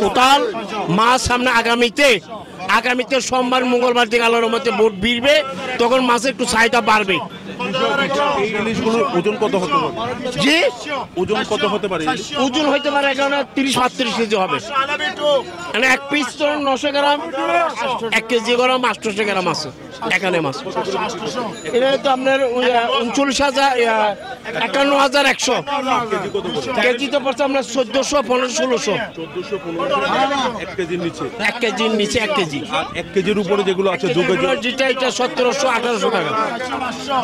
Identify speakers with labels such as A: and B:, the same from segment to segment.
A: কোতাল মাছ সামনে আগামীতে সোমবার মঙ্গলবার থেকে আল্লাহর মধ্যে ভোট ভিড়বে, তখন মাছের একটু চাহিদা বাড়বে।
B: এই ইলিশগুলোর ওজন কত হতে পারে?
A: জি,
B: ওজন কত হতে পারে?
A: ওজন হইতে পারে এখানে 30-32 কেজি হবে। মানে এক পিস তো 900 গ্রাম, 1 কেজি গ্রাম 800 গ্রাম আছে এখানে মাছ। এটা তো আপনার 51,100 কেজি তো পড়ছে আপনার 1400, 1500,
B: 1 কেজির নিচে
A: 1 কেজির নিচে 1 কেজি।
B: আর 1 কেজির উপরে যেগুলো আছে 2 কেজি,
A: যেটা এটা 1700-1800 টাকা,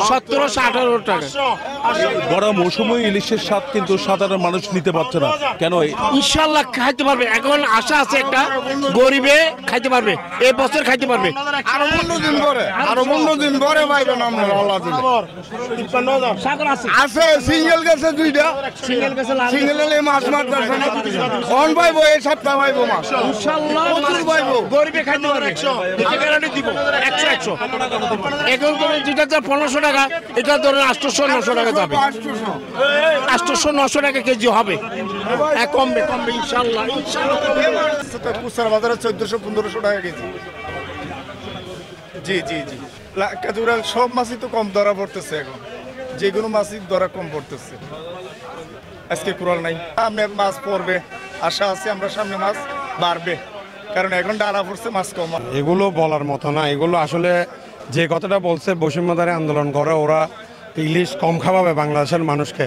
A: 1700-1800 টাকা।
B: বড় মৌসুমে ইলিশের স্বাদ কিন্তু সাধারণ মানুষ নিতে পারছে না কেন?
A: ইনশাল্লাহ খাইতে পারবে, এখন আশা আছে একটা, গরিবে খাইতে পারবে, এই বছর খাইতে পারবে।
C: আরো 15 দিন পরে পাইবেন আমরা আল্লাহ দিলে। আছে সিঙ্গেল গেছে 2টা, সিঙ্গেল এলে মাছ মারতেছে না, কোন পাইবো এই সপ্তাহ পাইবো মাছ
A: ইনশাআল্লাহ
C: প্রচুর পাইবো।
A: গরিবে খাইতে পারবে, এটা গ্যারান্টি দিব 100। এখন তুমি যেটা 1500 টাকা, এটা ধরেন 800-900 টাকা যাবে, 800-900 টাকা কেজি হবে, কমবে ইনশাআল্লাহ।
C: কুসার বাজারে 1400-1500 টাকা কেজি। জি জি জি, সব মাছই তো কম ধরা পড়তেছে এখন, যেগুলো মাছই ধরা কম পড়তেছে। আজকে কুড়াল নাই, সামনে মাছ পড়বে, আশা আছে আমরা সামনে মাছ বাড়বে, কারণ এখন ডালা পড়ছে মাছ কম।
D: এগুলো বলার মতো না, এগুলো আসলে যে কথাটা বলছে বৈষম্যতারী আন্দোলন করে ওরা ইলিশ কম খাওয়াবে বাংলাদেশের মানুষকে,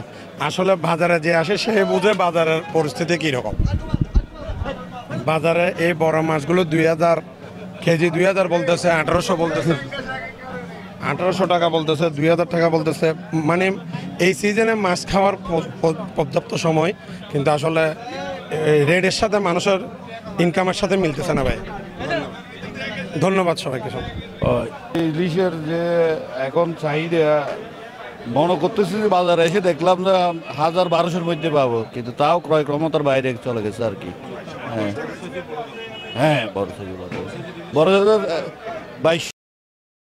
D: আসলে বাজারে যে আসে সে বুঝে বাজারের পরিস্থিতি কীরকম। বাজারে এই বড় মাছগুলো 2000 কেজি, 2000 বলতেছে, 1800 বলতেছে, 1800 টাকা বলতেছে, 2000 টাকা বলতেছে। মানে এই সিজনে মাছ খাওয়ার পর্যাপ্ত সময়, কিন্তু আসলে রেটের সাথে মানুষের ইনকামের সাথে মিলতেছে না ভাই। ধন্যবাদ সবাইকে।
E: ইলিশের যে এখন চাহিদা মনে করতেছি যে বাজারে এসে দেখলাম যে 1000-1200-র মধ্যে পাবো, কিন্তু তাও ক্রয় ক্ষমতার বাইরে চলে গেছে আর কি। হ্যাঁ, বড় সাইজ 2200।